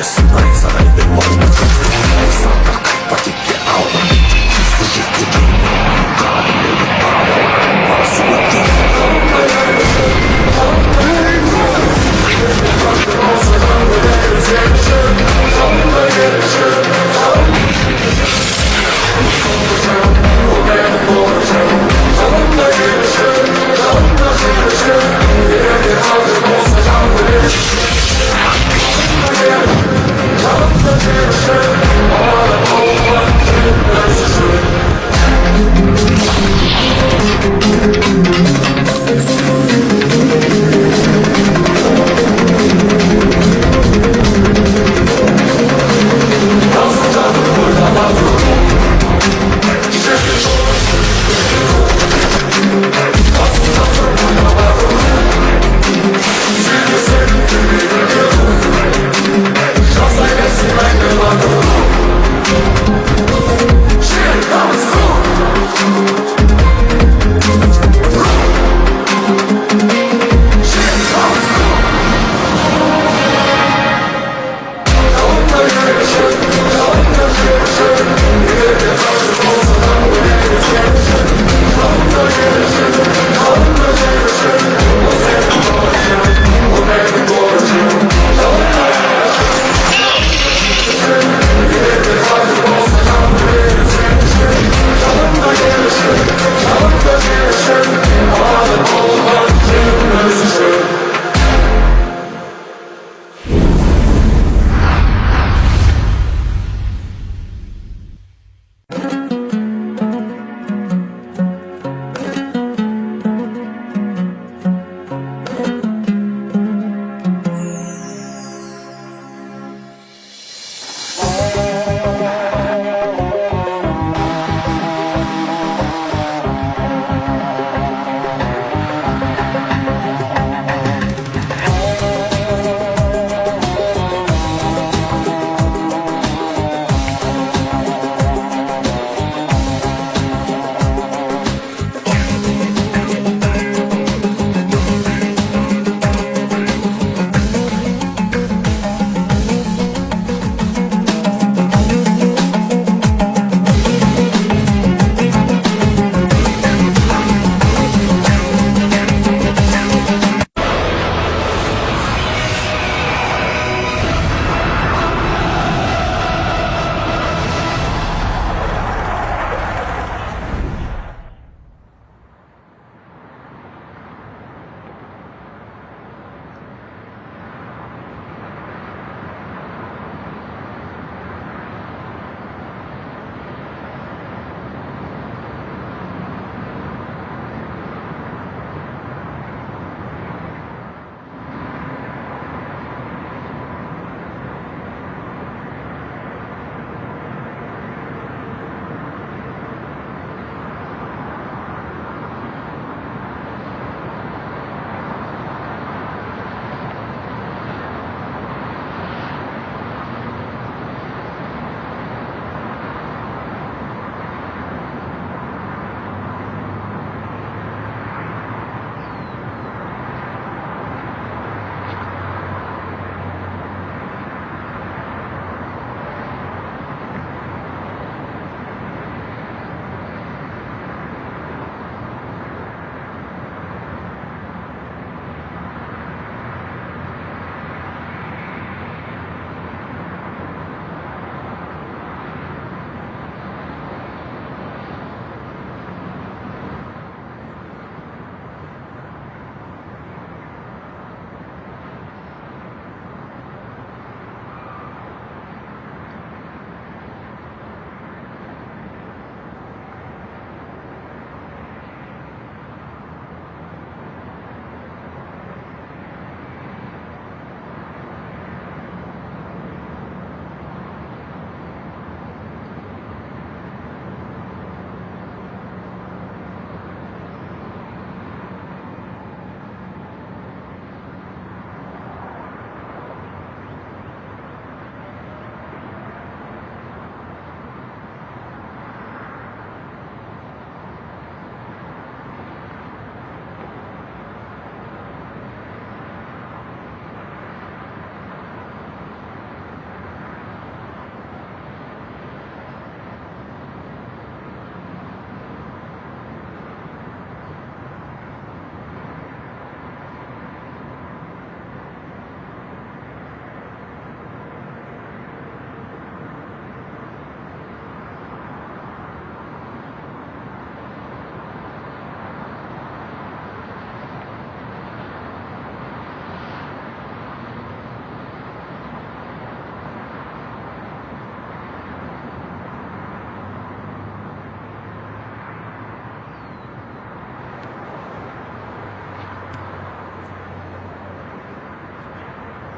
Yes.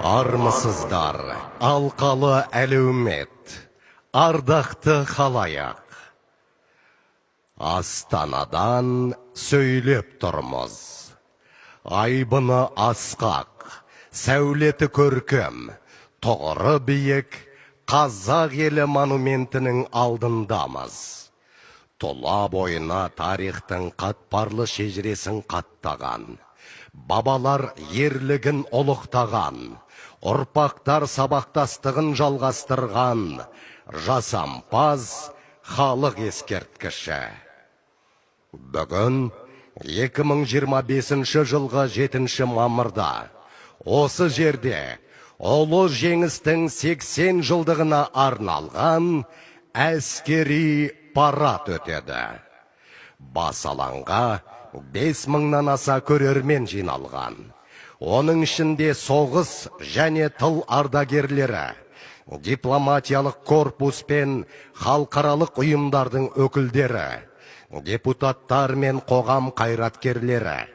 Армысыздар, алқалы әлеумет, ардақты халаяқ. Астанадан сөйлеп тұрмыз. Айбыны асқақ, сәулеті көркем, тұғыры биік, Қазақ елі монументінің алдындамыз. Тұла бойына тарихтың қатпарлы шежіресін қаттаған, бабалар ерлігін ұлықтаған, ұрпақтар сабақтастығын жалғастырған, жасампаз халық ескерткіші. Бүгін 2025 жылғы 7 мамырда осы жерде ұлы жеңістің 80 жылдығына арналған әскери парад өтеді. Бас алаңға 5000-нан аса көрермен жиналған. Оның ішінде соғыс және тыл ардагерлері, дипломатиялық корпус пен халықаралық ұйымдардың өкілдері, депутаттар мен қоғам қайраткерлері,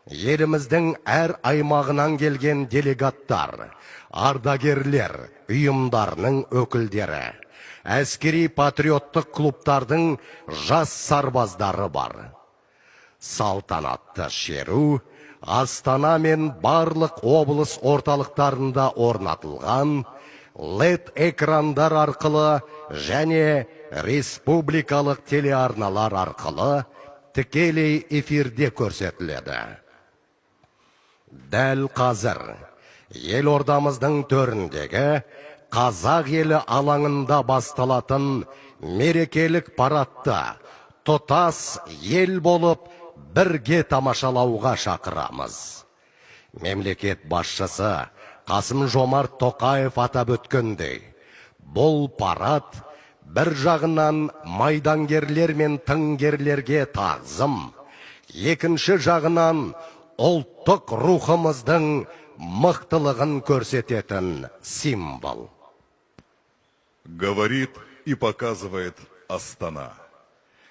еліміздің әр аймағынан келген делегаттар, ардагерлер, ұйымдарының өкілдері, әскери патриоттық клубтардың жас сарбаздары бар. Салтанатты шеру Астана мен барлық облыс орталықтарында орнатылған LED экрандар арқылы және республикалық телеарналар арқылы тікелей эфирде көрсетіледі. Дәл қазір елордамыздың төріндегі Қазақ елі алаңында басталатын мерекелік парадты тұтас ел болып бірге тамашалауға шақырамыз. Мемлекет басшысы Қасым-Жомарт Тоқаев атап өткендей, бұл парад бір жағынан майдангерлер мен тыңгерлерге тағзым, екінші жағынан ұлттық рухымыздың мықтылығын көрсететін символ. Говорит и показывает Астана.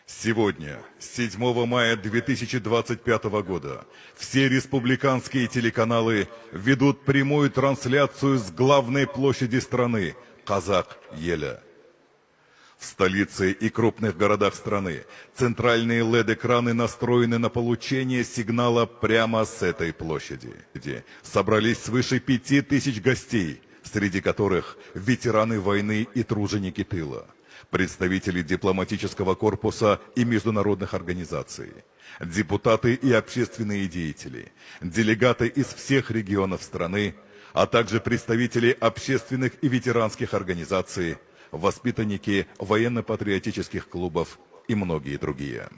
Сегодня, 7 мая 2025 года, все республиканские телеканалы ведут прямую трансляцию с главной площади страны Қазақ-Елі. В столице и крупных городах страны центральные LED-экраны настроены на получение сигнала прямо с этой площади. Собрались свыше 5000 гостей, среди которых ветераны войны и труженики тыла, представители дипломатического корпуса и международных организаций, депутаты и общественные деятели, делегаты из всех регионов страны, а также представители общественных и ветеранских организаций, воспитанники военно-патриотических клубов и многие другие.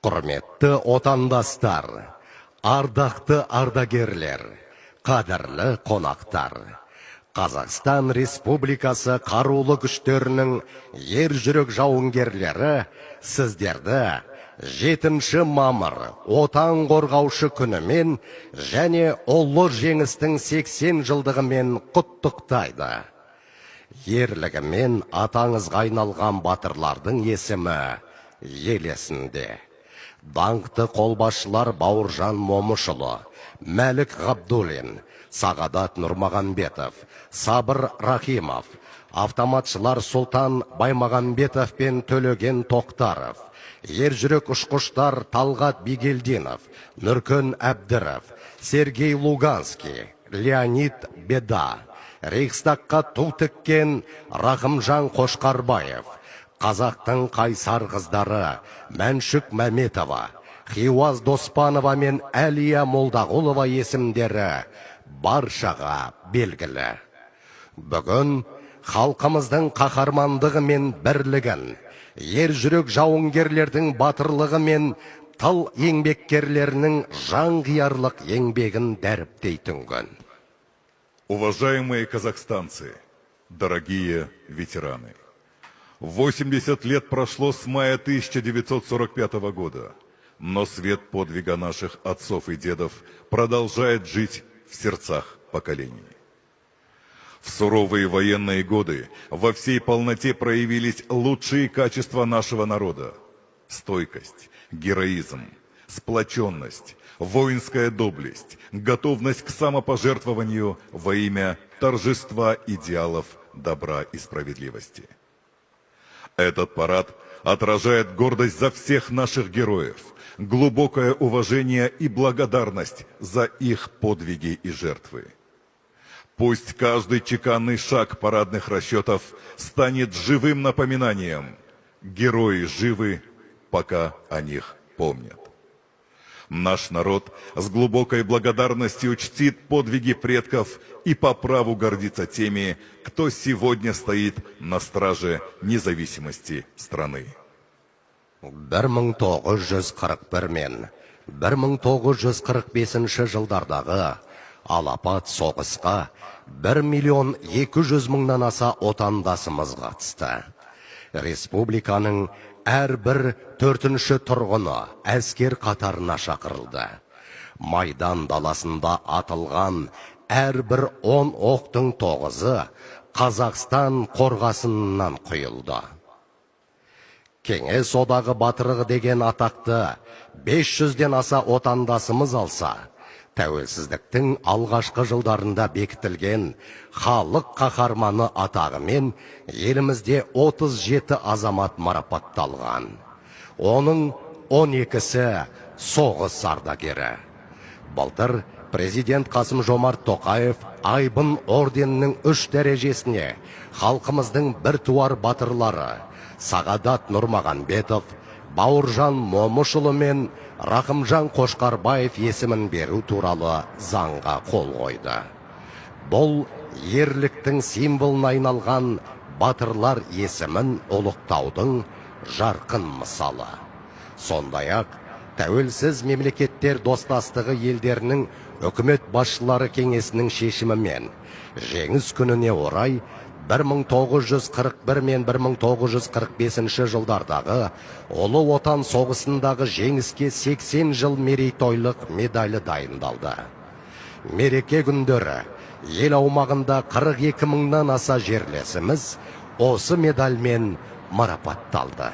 Құрметті отандастар, ардақты ардагерлер, қадірлі қонақтар. Қазақстан Республикасы қарулы күштерінің ер жүрек жауынгерлері сіздерді 7 мамыр отан қорғаушы күнімен және ұлы жеңістің 80 жылдығымен құттықтайды. Ерлігімен атаңызға айналған батырлардың есімі ел есінде. Даңқты қолбасшылар Бауыржан Момышұлы, Мәлік Ғабдуллин, Сағадат Нұрмағанбетов, Сабыр Рахимов, автоматшылар Сұлтан Баймағанбетов пен Төлеген Тоқтаров, ержүрек ұшқыштар Талғат Бигелдинов, Нұркен Әбдіров, Сергей Луганский, Леонид Беда, Рейхстагқа ту тіккен Рахымжан Қошқарбаев, қазақтың қайсар қыздары Мәншүк Мәметова, Хиуаз Доспанова мен Әлия Молдағұлова есімдері баршаға белгілі. Бүгін халқымыздың қаһармандығы мен бірлігін, ер жүрек жауынгерлердің батырлығы мен тыл еңбеккерлерінің жанқиярлық еңбегін дәріптейтін күн. Уважаемые казахстанцы, дорогие ветераны, 80 лет прошло с мая 1945 года, но свет подвига наших отцов и дедов продолжает жить в сердцах поколений. В суровые военные годы во всей полноте проявились лучшие качества нашего народа: стойкость, героизм, сплоченность, Воинская доблесть, готовность к самопожертвованию во имя торжества идеалов добра и справедливости. Этот парад отражает гордость за всех наших героев, глубокое уважение и благодарность за их подвиги и жертвы. Пусть каждый чеканный шаг парадных расчетов станет живым напоминанием. Герои живы, пока о них помнят. Наш народ с глубокой благодарностью чтит подвиги предков и по праву гордится теми, кто сегодня стоит на страже независимости страны. 1941 мен 1945 жылдардағы алапат соғысқа 1,200,000 аса отандасымыз қатысты. Республиканың әрбір 4-ші тұрғыны әскер қатарына шақырылды. Майдан даласында атылған әрбір 10 оқтың 9-ы Қазақстан қорғасынынан құйылды. Кеңес одағы батырығы деген атақты 500-ден аса отандасымыз алса, тәуелсіздіктің алғашқы жылдарында бекітілген халық қаһарманы атағымен елімізде 37 азамат марапатталған. Оның 12-сі соғыс ардагері. Былтыр президент Қасым-Жомарт Тоқаев Айбын орденінің 3 дәрежесіне халқымыздың біртуар батырлары Сағадат Нұрмағанбетов, Бауыржан Момышұлы мен Рақымжан Қошқарбаев есімін беру туралы заңға қол қойды. Бұл ерліктің символына айналған батырлар есімін ұлықтаудың жарқын мысалы. Сондай-ақ, тәуелсіз мемлекеттер достастығы елдерінің үкімет басшылары кеңесінің шешімімен жеңіс күніне орай 1941 мен 1945 жылдардағы Ұлы Отан соғысындағы жеңіске 80 жыл мерейтойлық медалі дайындалды. Мереке күндері ел аумағында 42,000-нан аса жерлесіміз осы медальмен марапатталды.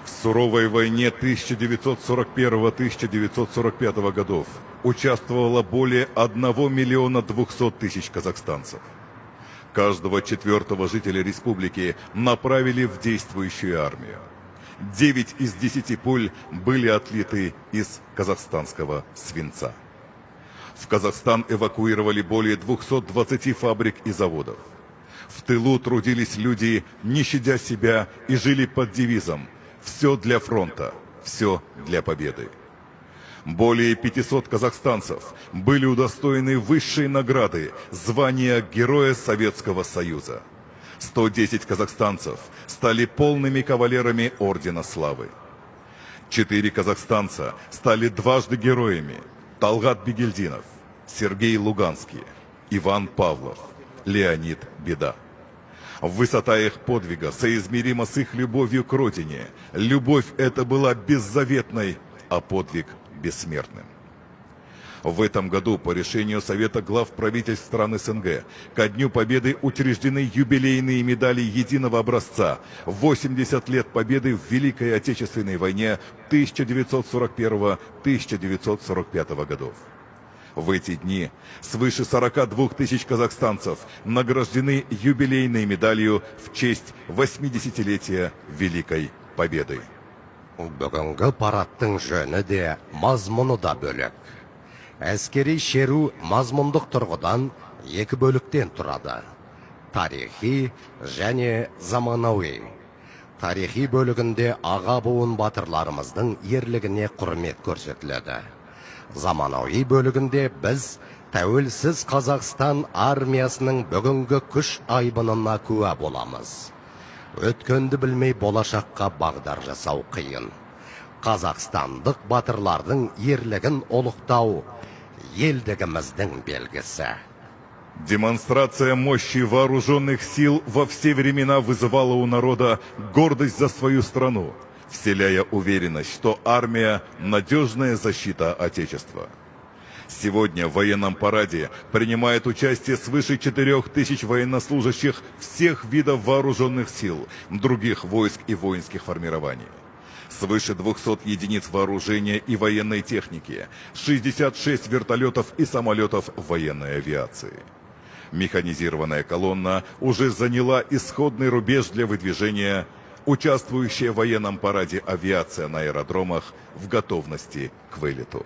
В суровой войне 1941-1945 годов участвовало более 1,2 миллиона казахстанцев. Каждого 4-го жителя республики направили в действующую армию. 9 из 10 пуль были отлиты из казахстанского свинца. В Казахстан эвакуировали более 220 фабрик и заводов. В тылу трудились люди, не щадя себя, и жили под девизом «Все для фронта, все для победы». Более 500 казахстанцев были удостоены высшей награды звания Героя Советского Союза. 110 казахстанцев стали полными кавалерами Ордена Славы. 4 казахстанца стали дважды героями: Талгат Бигельдинов, Сергей Луганский, Иван Павлов, Леонид Беда. Высота их подвига соизмерима с их любовью к родине. Любовь эта была беззаветной, а подвиг бессмертным. В этом году по решению Совета глав правительств стран СНГ ко Дню Победы учреждены юбилейные медали единого образца 80 лет Победы в Великой Отечественной войне 1941-1945 годов. В эти дни свыше 42 тысяч казахстанцев награждены юбилейной медалью в честь 80-летия Великой Победы. Бүгінгі парадтың жөні де, мазмұны да бөлек. Әскери шеру мазмұндық тұрғыдан 2 бөліктен тұрады. Тарихи және заманауи. Тарихи бөлігінде аға буын батырларымыздың ерлігіне құрмет көрсетіледі. Заманауи бөлігінде біз тәуелсіз Қазақстан армиясының бүгінгі күш айбынына куә боламыз. Өткенді білмей болашаққа бағдар жасау қиын. Қазақстандық батырлардың ерлігін ұлықтау елдігіміздің белгісі. Демонстрация мощи вооруженных сил во все времена вызывала у народа гордость за свою страну, вселяя уверенность, что армия – надежная защита Отечества. Сегодня в военном параде принимает участие свыше 4000 военнослужащих всех видов вооруженных сил, других войск и воинских формирований. свыше 200 единиц вооружения и военной техники, 66 вертолетов и самолетов военной авиации. Механизированная колонна уже заняла исходный рубеж для выдвижения, участвующая в военном параде авиация на аэродромах в готовности к вылету.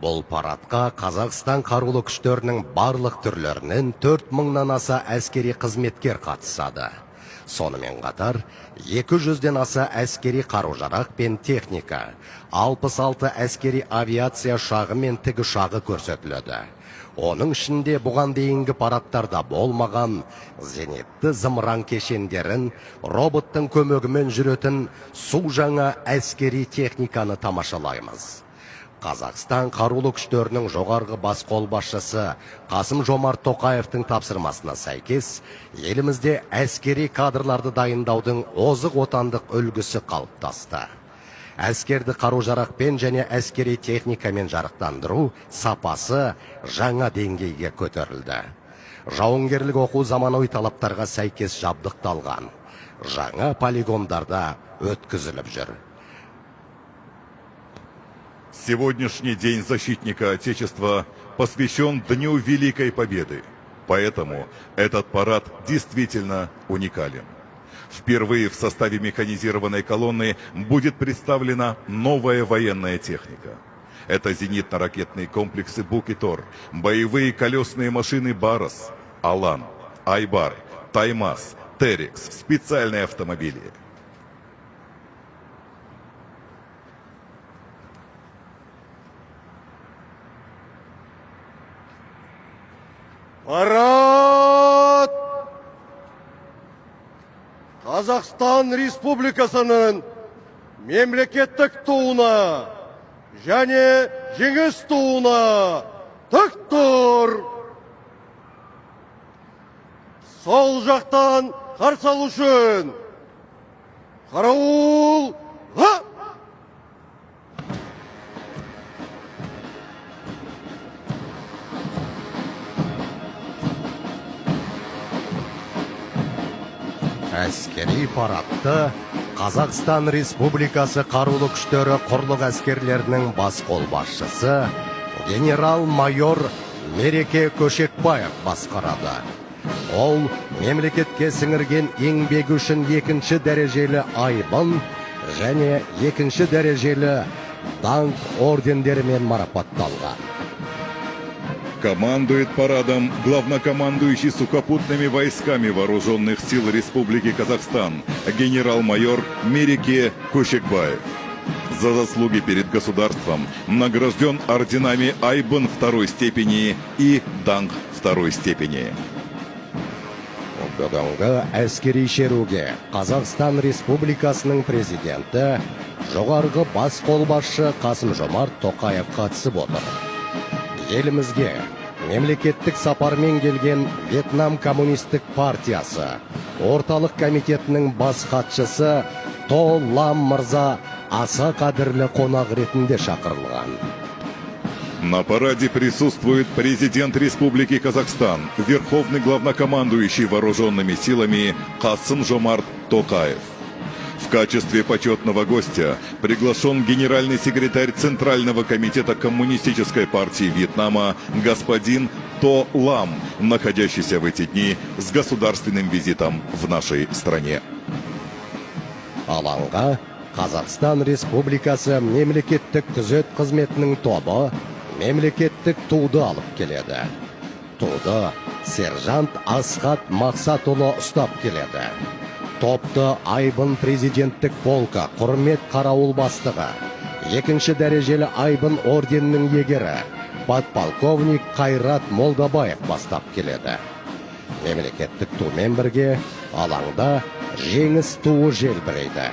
Бұл парадқа Қазақстан қарулы күштерінің барлық түрлерінен 4000-нан аса әскери қызметкер қатысады. Сонымен қатар 200-ден аса әскери қару-жарақ пен техника, 66 әскери авиация шағы мен тікұшағы көрсетіледі. Оның ішінде бұған дейінгі парадтарда болмаған зенитті зымыран кешендерін, роботтың көмегімен жүретін су жаңа әскери техниканы тамашалаймыз. Қазақстан қарулы күштерінің жоғарғы бас қолбасшысы Қасым-Жомарт Тоқаевтың тапсырмасына сәйкес, елімізде әскери кадрларды дайындаудың озық отандық үлгісі қалыптасты. Әскерді қару-жарақпен және әскери техникамен жарықтандыру сапасы жаңа деңгейге көтерілді. Жауынгерлік оқу заманауи талаптарға сәйкес жабдықталған. Жаңа полигондарда өткізіліп жүр. Сегодняшний День защитника Отечества посвящен Дню Великой Победы. Поэтому этот парад действительно уникален. Впервые в составе механизированной колонны будет представлена новая военная техника. Это зенитно-ракетные комплексы «Бук» и «Тор», боевые колесные машины «Барос», «Алан», «Айбар», «Таймас», «Терекс», специальные автомобили. Парад! Қазақстан Республикасының мемлекеттік туына және жеңіс туына тік тұр. Сол жақтан қарсы алу үшін қарауыл! Әскери парадты Қазақстан Республикасы қарулы күштері құрлық әскерлерінің бас қолбасшысы генерал-майор Мереке Көшекбаев басқарады. Ол мемлекетке сіңірген еңбегі үшін 2-ші дәрежелі айбын және 2-ші дәрежелі даңқ ордендерімен марапатталған. Командует парадом главнокомандующий сухопутными войсками Вооруженных сил Республики Казахстан генерал-майор Мереке Көшекбаев. За заслуги перед государством награжден орденами Айбын 2-й степени и Даңқ 2-й степени. Бүгінгі әскери шеруге Қазақстан Республикасының президенті жоғарғы бас қолбасшы Қасым-Жомарт Тоқаев қатысып отыр. Елімізге мемлекеттік сапармен келген Вьетнам Коммунистік партиясы орталық комитетінің бас хатшысы То Лам мырза аса қадірлі қонақ ретінде шақырылған. На параде присутствует президент Республики Казахстан, верховный главнокомандующий вооруженными силами Қасым-Жомарт Тоқаев. В качестве почетного гостя приглашен генеральный секретарь Центрального комитета Коммунистической партии Вьетнама господин То Лам, находящийся в эти дни с государственным визитом в нашей стране. Алаңға Қазақстан Республикасы мемлекеттік күзет қызметінің тобы мемлекеттік туды алып келеді. Туды сержант Асхат Мақсатұлы ұстап келеді. Топты Айбын президенттік полка құрмет қарауыл бастығы, 2-ші дәрежелі Айбын орденінің егері подполковник Қайрат Молдабаев бастап келеді. Мемлекеттік тумен бірге алаңда жеңіс туы желбірейді.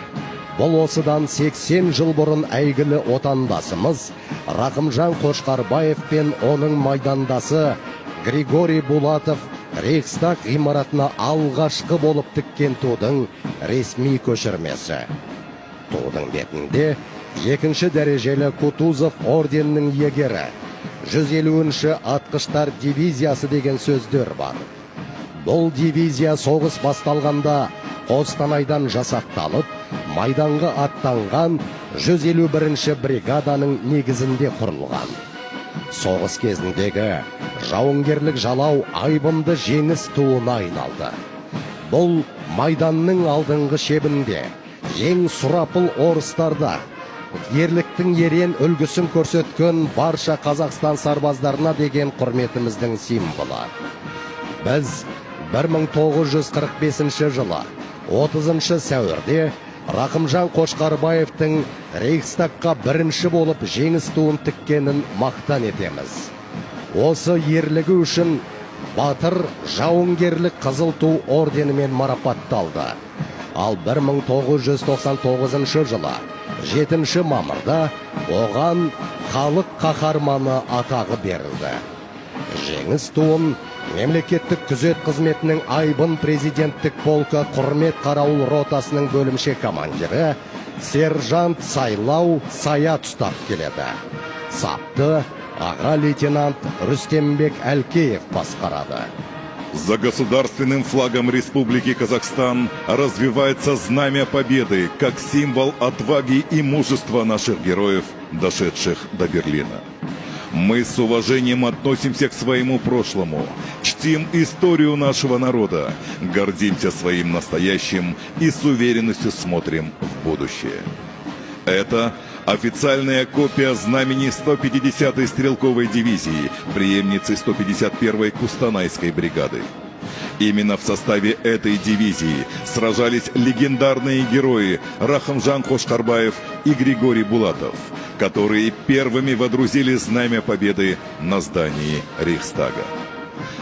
Бұл осыдан 80 жыл бұрын әйгілі отандасымыз Рақымжан Қошқарбаев пен оның майдандасы Григорий Булатов Рейхстаг ғимаратына алғашқы болып тіккен тудың ресми көшірмесі. Тудың бетінде 2-ші дәрежелі Кутузов орденінің егері 150-ші атқыштар дивизиясы деген сөздер бар. Бұл дивизия соғыс басталғанда Қостанайдан жасақталып, майданға аттанған 151-ші бригаданың негізінде құрылған. Соғыс кезіндегі жауынгерлік жалау айбынды жеңіс туына айналды. Бұл майданның алдыңғы шебінде ең сұрапыл орыстарда ерліктің ерен үлгісін көрсеткен барша Қазақстан сарбаздарына деген құрметіміздің символы. Біз 1945 жылы 30 сәуірде Рахымжан Қошқарбаевтың Рейхстагқа бірінші болып жеңіс туын тіккенін мақтан етеміз. Осы ерлігі үшін батыр жауынгерлік қызыл ту орденімен марапатталды. Ал 1999 жылы 7 мамырда оған халық қаһарманы атағы берілді. Жеңіс туын мемлекеттік күзет қызметінің айбын президенттік полкі құрмет қарауыл ротасының бөлімше командирі сержант Сайлау Сая ұстап келеді. Сапты аға лейтенант Рүстембек Әлкеев басқарады. За государственным флагом Республики Казахстан развивается знамя победы, как символ отваги и мужества наших героев, дошедших до Берлина. Мы с уважением относимся к своему прошлому, чтим историю нашего народа, гордимся своим настоящим и с уверенностью смотрим в будущее. Это официальная копия знамени 150-й стрелковой дивизии, преемницы 151-й Кустанайской бригады. Именно в составе этой дивизии сражались легендарные герои Рахымжан Қошқарбаев и Григорий Булатов, которые первыми водрузили знамя победы на здании Рейхстага.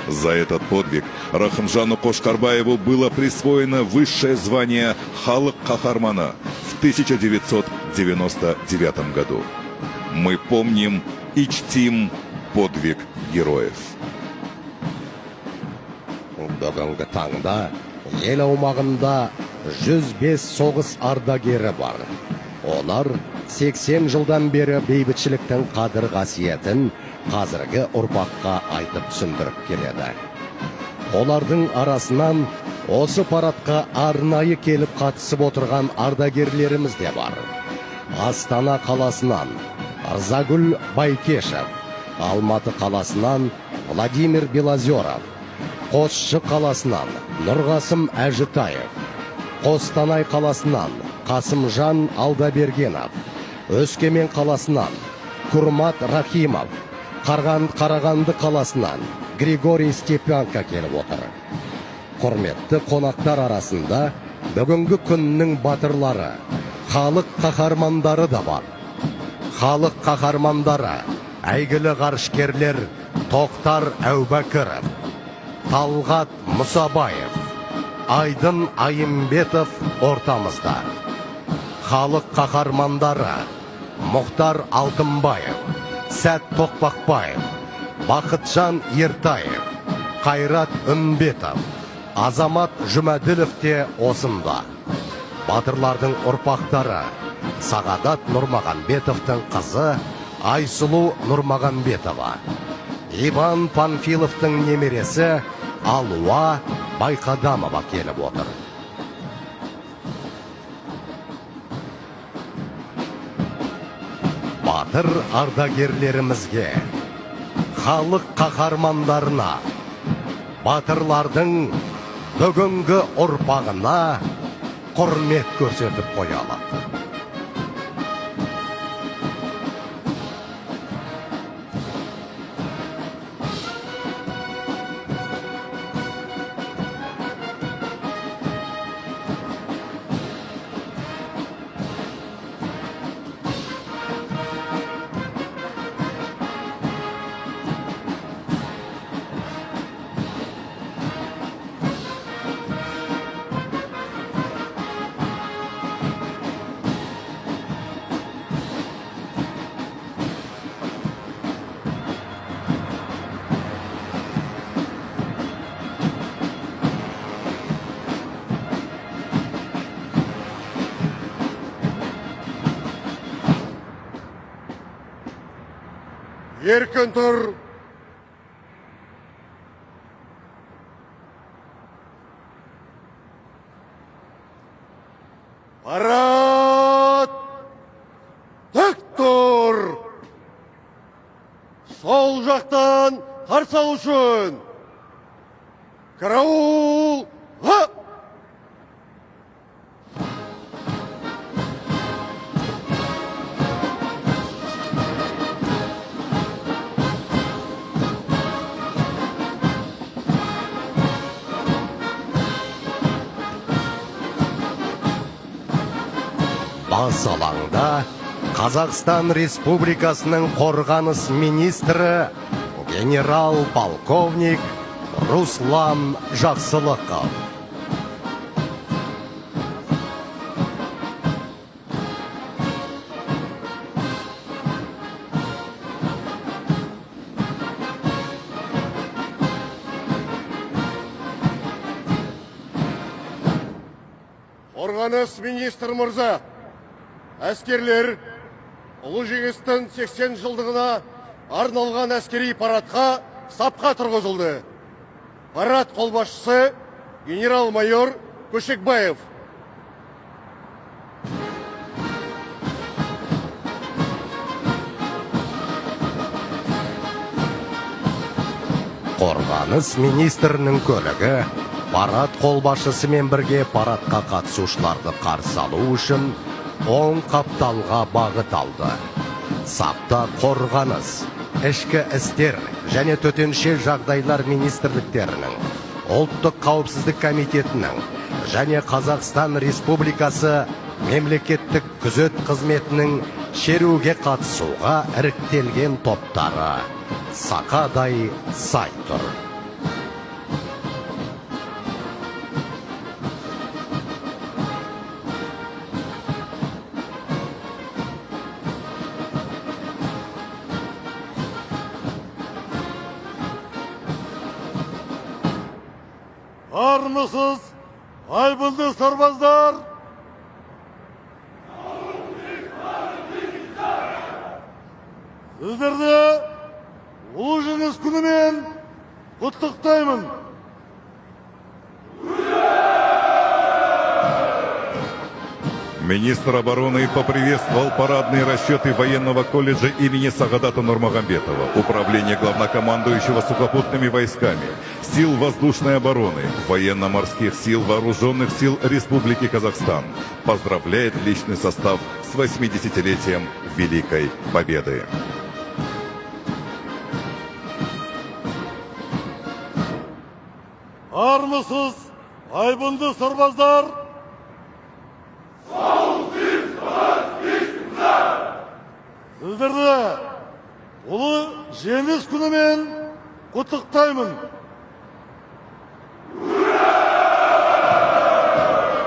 За этот подвиг Рахымжану Қошқарбаеву было присвоено высшее звание «Халық Қаһарманы» в 1999 году. Мы помним и чтим подвиг героев. Бүгінгі таңда ел аумағында 105 соғыс ардагері бар. Олар 80 жылдан бері бейбітшіліктің қадір қасиетін қазіргі ұрпаққа айтып түсіндіріп келеді. Олардың арасынан осы парадқа арнайы келіп қатысып отырған ардагерлеріміз де бар. Астана қаласынан Ырзагүл Байкешев, Алматы қаласынан Владимир Белозеров, Қосшы қаласынан Нұрғасым Әжітаев, Қостанай қаласынан Қасымжан Алдабергенов, Өскемен қаласынан Курмат Рахимов, Қарағанды қаласынан Григорий Степянка келіп отыр. Құрметті қонақтар арасында бүгінгі күннің батырлары, халық қаһармандары да бар. Халық қаһармандары әйгілі ғарышкерлер Тоқтар Әубәкіров, Талғат Мұсабаев, Айдын Айымбетов ортамызда. Халық қаһармандары Мұхтар Алтынбаев, Сәт Тоқпақбаев, Бақытжан Ертаев, Қайрат Үмбетов, Азамат Жұмәділов те осында. Батырлардың ұрпақтары Сағадат Нұрмағанбетовтың қызы Айсұлу Нұрмағанбетова, Иван Панфиловтың немересі Алуа Байқадамова келіп отыр. Батыр ардагерлерімізге, халық қаһармандарына, батырлардың бүгінгі ұрпағына құрмет көрсетіп қоялық. Еркін тұр. Парад! сол жақтан қарсы алу үшін. Караул! Бас алаңда Қазақстан Республикасының қорғаныс министрі генерал-полковник Руслан Жақсылықов. Қорғаныс министр мырза, әскерлер ұлы жеңістің 80 жылдығына арналған әскери парадқа сапқа тұрғызылды. Парад қолбасшысы генерал-майор Көшекбаев. Қорғаныс министрінің көлігі парад қолбасшысымен бірге парадқа қатысушыларды қарсы алу үшін оң қапталға бағыт алды. Сапта қорғаныс, ішкі істер және төтенше жағдайлар министрліктерінің, ұлттық қауіпсіздік комитетінің және Қазақстан Республикасы мемлекеттік күзет қызметінің шеруге қатысуға іріктелген топтары сақадай сай тұр. Армысыз, айбынды сарбаздар! Сіздерді ұлы жеңіс күнімен құттықтаймын. Министр обороны поприветствовал парадные расчеты военного колледжа имени Сагадата Нурмагомедова, управление главнокомандующего сухопутными войсками, сил воздушной обороны, военно-морских сил вооруженных сил Республики Казахстан. Поздравляет личный состав с 80-летием Великой Победы. Армысыз, айбынды сарбаздар! Сіздерді ұлы жеңіс күнімен құттықтаймын.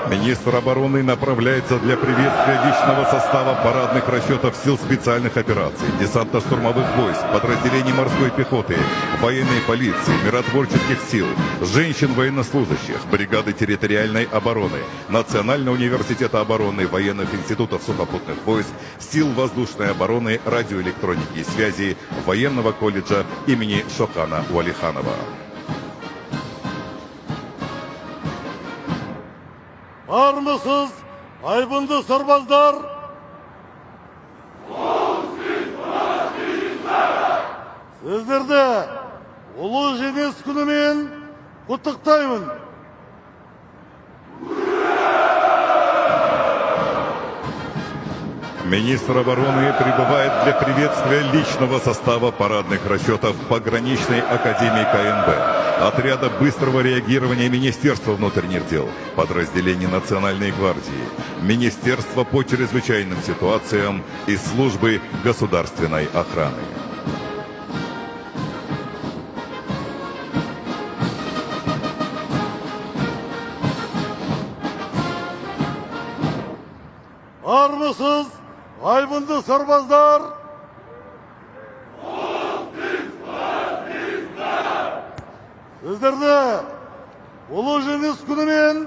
Министр обороны направляется для приветствия личного состава парадных расчетов сил специальных операций, десантно-штурмовых войск, подразделений морской пехоты, военной полиции, миротворческих сил, женщин-военнослужащих, бригады территориальной обороны, Национального университета обороны, военных институтов сухопутных войск, сил воздушной обороны, радиоэлектроники и связи, военного колледжа имени Шокана Уалиханова. Армысыз, айбынды сарбаздар! Сіздерді ұлы жеңіс күнімен құттықтаймын. Министр обороны прибывает для приветствия личного состава парадных расчетов Пограничной академии КНБ, отряда быстрого реагирования Министерства внутренних дел, подразделений Национальной гвардии, Министерства по чрезвычайным ситуациям и службы государственной охраны. Армысыз, айбынды сарбаздар! Сіздерді ұлы жеңіс күнімен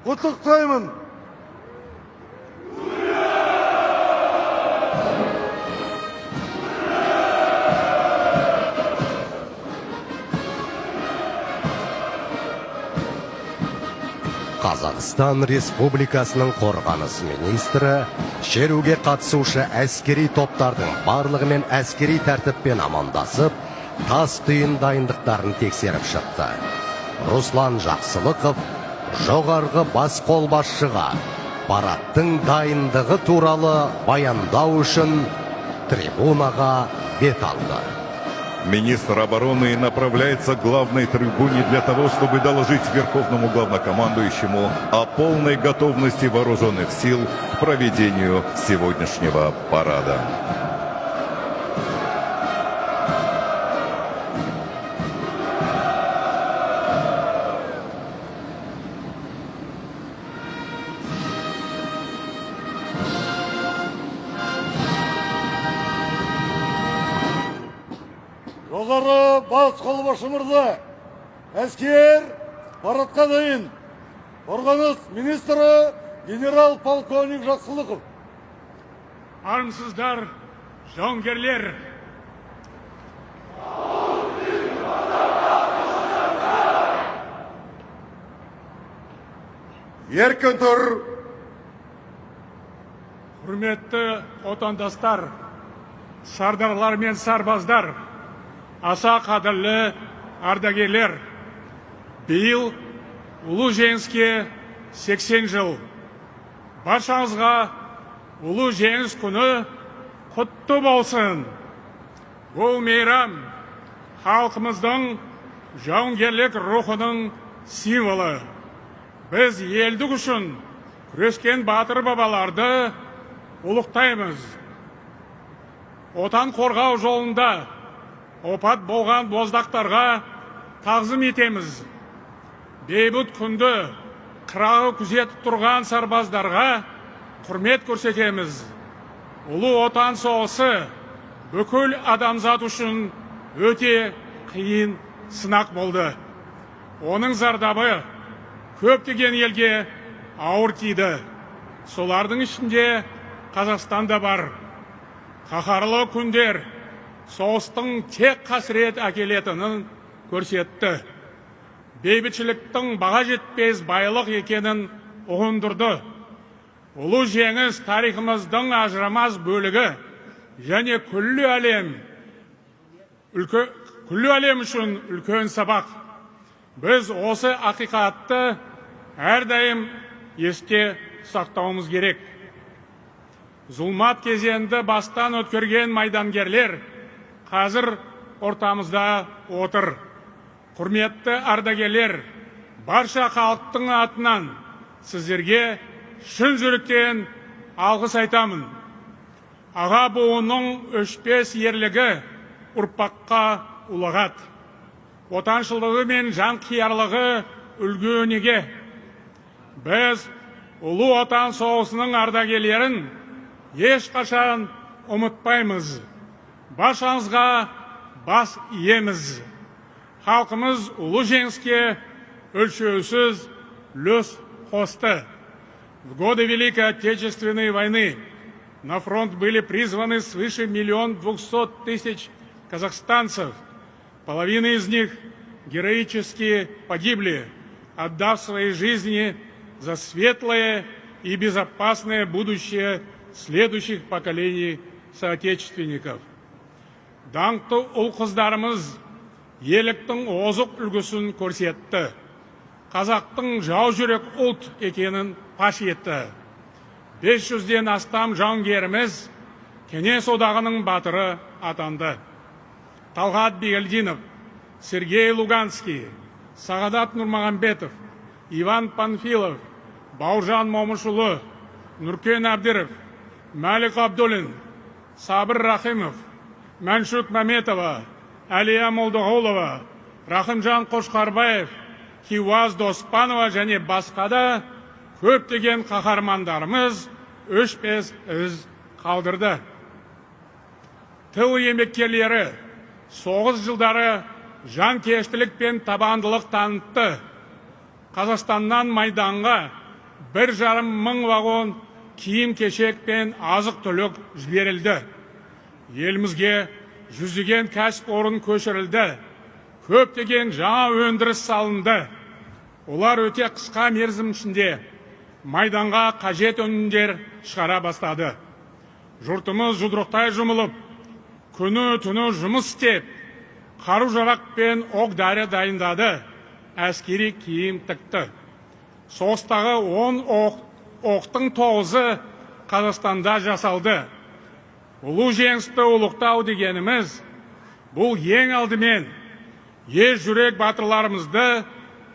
құттықтаймын. Қазақстан Республикасының қорғаныс министрі шеруге қатысушы әскери топтардың барлығымен әскери тәртіппен амандасып, тас түйін дайындықтарын тексеріп шықты. Руслан Жақсылықов жоғарғы бас қолбасшыға парадтың дайындығы туралы баяндау үшін трибунаға бет алды. Министр обороны направляется к главной трибуне для того, чтобы доложить Верховному главнокомандующему о полной готовности вооруженных сил к проведению сегодняшнего парада. Жоғары бас қолбасшы мырза, әскер парадқа дайын. Қорғаныс министрі генерал-полковник Жақсылықов. Армысыздар, жауынгерлер. Еркін тұр. Құрметті отандастар, сардарлар мен сарбаздар, аса қадірлі ардагерлер. Биыл ұлы жеңіске 80 жыл. Баршаңызға ұлы жеңіс күні құтты болсын. Бұл мейрам халқымыздың жауынгерлік рухының символы. Біз елдік үшін күрескен батыр бабаларды ұлықтаймыз. Отан қорғау жолында опат болған боздақтарға тағзым етеміз. Бейбіт күнді қырағы күзетіп тұрған сарбаздарға құрмет көрсетеміз. Ұлы отан соғысы бүкіл адамзат үшін өте қиын сынақ болды. Оның зардабы көптеген елге ауыр тиді. Солардың ішінде Қазақстан да бар. Қаһарлы күндер соғыстың тек қасірет әкелетінін көрсетті. Бейбітшіліктің баға жетпес байлық екенін ұғындырды. Ұлы жеңіс тарихымыздың ажырамас бөлігі және күллі әлем үшін үлкен сабақ. Біз осы ақиқатты әрдайым есте сақтауымыз керек. Зұлмат кезеңді бастан өткерген майдангерлер қазір ортамызда отыр. Құрметті ардагерлер, барша халықтың атынан сіздерге шын жүректен алғыс айтамын. Аға буынның өшпес ерлігі ұрпаққа ұлағат. Отаншылдығы мен жанқиярлығы үлгі өнеге. Біз ұлы отан соғысының ардагерлерін ешқашан ұмытпаймыз. Баршаңызға бас иеміз. Халқымыз ұлы жеңіске өлшеусіз үлес қосты. В годы Великой Отечественной войны на фронт были призваны свыше 1 200 000 казахстанцев. Половина из них героически погибли, отдав свои жизни за светлое и безопасное будущее следующих поколений соотечественников. Даңқты ұл-қыздарымыз еліктің озық үлгісін көрсетті. Қазақтың жау жүрек ұлт екенін паш етті. 500-ден астам жауынгеріміз Кеңес одағының батыры атанды. Талғат Бигелдинов, Сергей Луганский, Сағадат Нұрмағамбетов, Иван Панфилов, Бауыржан Момышұлы, Нұркен Әбдіров, Мәлік Абдулин, Сабыр Рахимов, Мәншүк Мәметова, Әлия Молдағолова, Рахымжан Қошқарбаев, Хиуаз Доспанова және басқа да көптеген қаһармандарымыз өшпес із қалдырды. Тыл еңбеккерлері соғыс жылдары жанкештілік пен табандылық танытты. Қазақстаннан Майданға 1,5 мың вагон киім-кешек пен азық-түлік жіберілді. Елімізге жүздеген кәсіпорын көшірілді. Көптеген жаңа өндіріс салынды. Олар өте қысқа мерзім ішінде майданға қажет өнімдер шығара бастады. Жұртымыз жұдырықтай жұмылып, күні түні жұмыс істеп, қару-жарақ пен оқ-дәрі дайындады, әскери киім тікті. Соғыстағы 10 оқтың 9-ы Қазақстанда жасалды. Ұлы жеңісті ұлықтау дегеніміз, бұл ең алдымен ер жүрек батырларымызды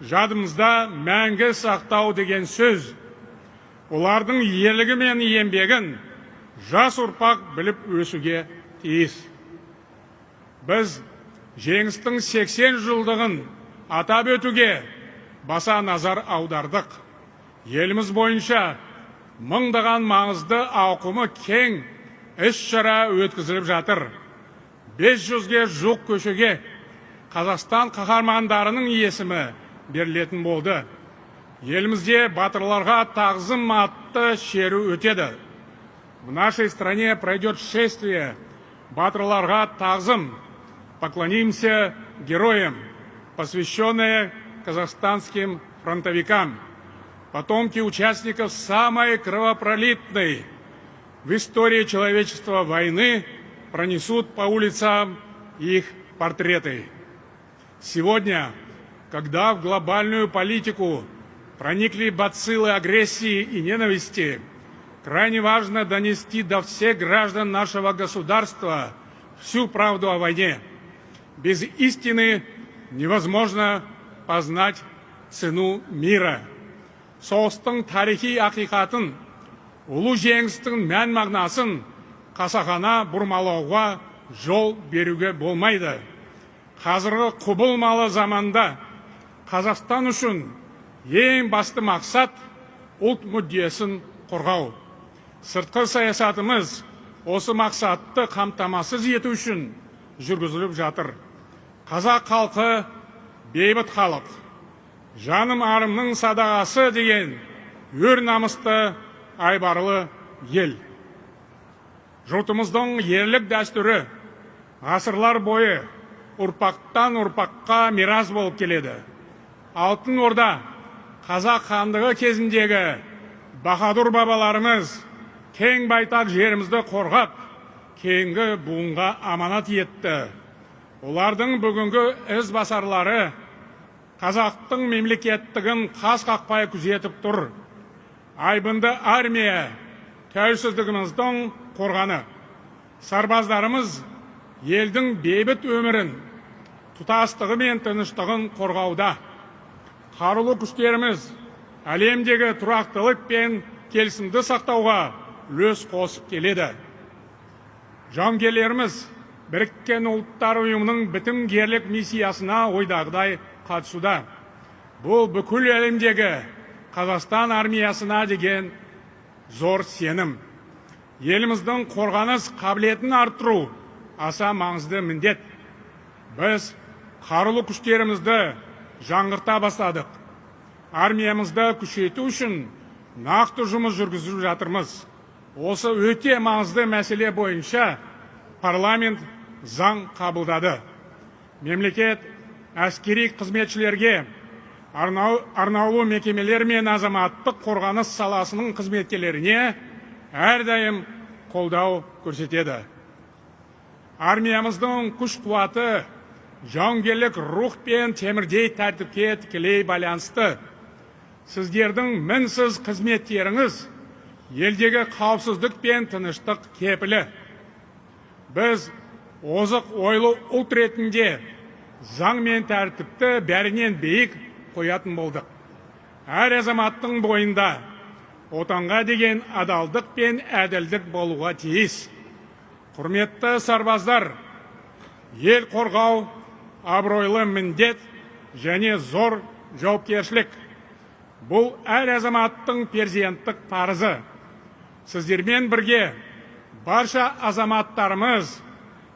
жадымызда мәңгі сақтау деген сөз. Олардың ерлігі мен еңбегін жас ұрпақ біліп өсуге тиіс. Біз жеңістің 80 жылдығын атап өтуге баса назар аудардық. Еліміз бойынша мыңдаған маңызды ауқымы кең іс-шара өткізіліп жатыр. 500-ге жуық көшеге Қазақстан қаһармандарының есімі берілетін болды. Елімізде батырларға тағзым атты шеру өтеді. В нашей стране пройдет шествие батырларға тағзым. Поклонимся героям, посвященное казахстанским фронтовикам. Потомки участников самой кровопролитной в истории человечества войны пронесут по улицам их портреты. Сегодня, когда в глобальную политику проникли бациллы агрессии и ненависти, крайне важно донести до всех граждан нашего государства всю правду о войне. Без истины невозможно познать цену мира. Соғыстың тарихи ақиқатын, ұлы жеңістің мән мағынасын қасақана бұрмалауға жол беруге болмайды. Қазіргі құбылмалы заманда Қазақстан үшін ең басты мақсат ұлт мүддесін қорғау. Сыртқы саясатымыз осы мақсатты қамтамасыз ету үшін жүргізіліп жатыр. Қазақ халқы бейбіт халық. Жаным арымның садағасы деген өр намысты айбарлы ел. Жұртымыздың ерлік дәстүрі ғасырлар бойы ұрпақтан ұрпаққа мирас болып келеді. Алтын Орда Қазақ хандығы кезіндегі баһадур бабаларымыз кең байтақ жерімізді қорғап, кейінгі буынға аманат етті. Олардың бүгінгі із басарлары Қазақтың мемлекеттігін қас қақпай күзетіп тұр. Айбынды армия тәуелсіздігіміздің қорғаны. Сарбаздарымыз елдің бейбіт өмірін, тұтастығы мен тыныштығын қорғауда. Қарулы күштеріміз әлемдегі тұрақтылық пен келісімді сақтауға үлес қосып келеді. Жауынгерлеріміз Біріккен ұлттар ұйымының бітімгерлік миссиясына ойдағыдай қатысуда. Бұл бүкіл әлемдегі Қазақстан армиясына деген зор сенім. Еліміздің қорғаныс қабілетін арттыру аса маңызды міндет. Біз қарулы күштерімізді жаңғырта бастадық. Армиямызды күшейту үшін нақты жұмыс жүргізіп жатырмыз. Осы өте маңызды мәселе бойынша парламент заң қабылдады. Мемлекет әскери қызметшілерге, арнаулы мекемелер мен азаматтық қорғаныс саласының қызметкерлеріне әрдайым қолдау көрсетеді. Армиямыздың күш қуаты жауынгерлік рух пен темірдей тәртіпке тікелей байланысты. Сіздердің мінсіз қызметтеріңіз елдегі қауіпсіздік пен тыныштық кепілі. Біз озық ойлы ұлт ретінде заң мен тәртіпті бәрінен биік қоятын болдық. Әр азаматтың бойында отанға деген адалдық пен әділдік болуға тиіс. Құрметті сарбаздар, ел қорғау абыройлы міндет және зор жауапкершілік. Бұл әр азаматтың перзенттік парызы. Сіздермен бірге барша азаматтарымыз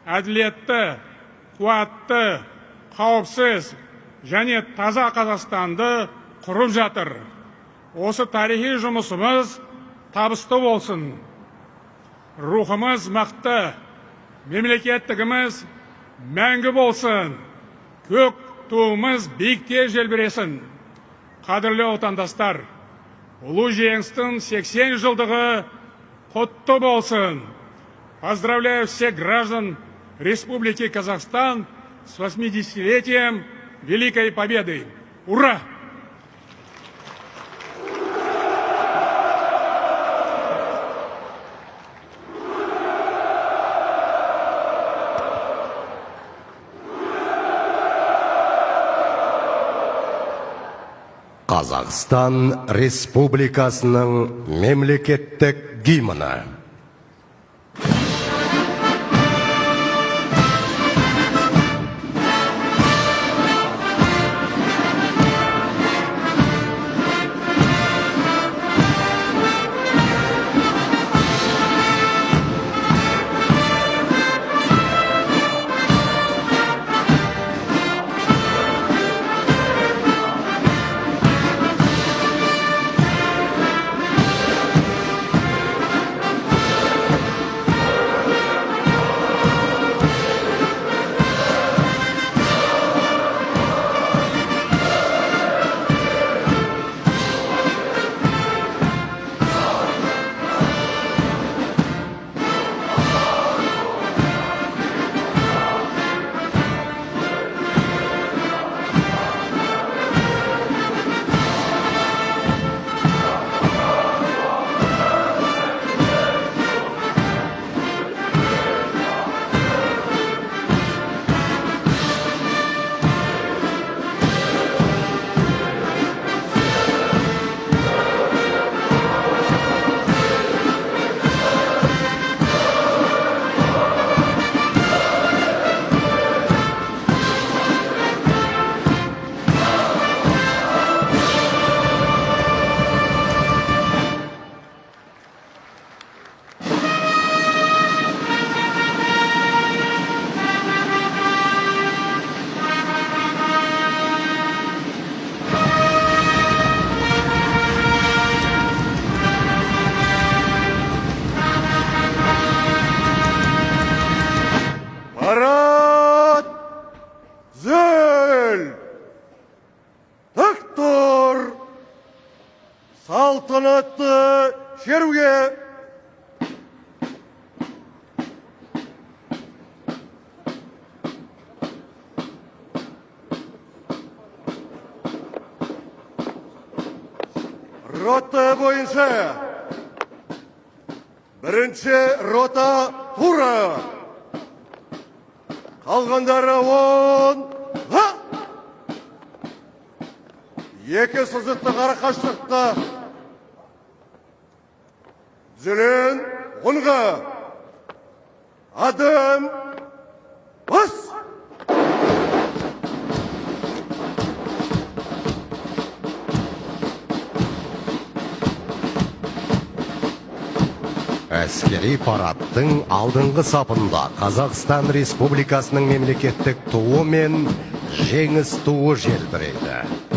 әділетті, қуатты, қауіпсіз және таза Қазақстанды құрып жатыр. Осы тарихи жұмысымыз табысты болсын. Рухымыз мықты, мемлекеттігіміз мәңгі болсын. Көк туымыз биікте желбіресін. Қадірлі отандастар, ұлы жеңістің 80 жылдығы құтты болсын. Поздравляю всех граждан Республики Казахстан с 80-летием Великой Победы. Ура! Қазақстан Республикасының мемлекеттік гимні. Парад зіл! Тік тұр! Салтанатты шеруге! Рота бойынша! Бірінші рота тура! Қалғандары 10! Екі сызықты қарақаштықта түзелен 10-ға адым бас! Әскери парадтың алдыңғы сапында Қазақстан Республикасының мемлекеттік туы мен жеңіс туы желбірейді.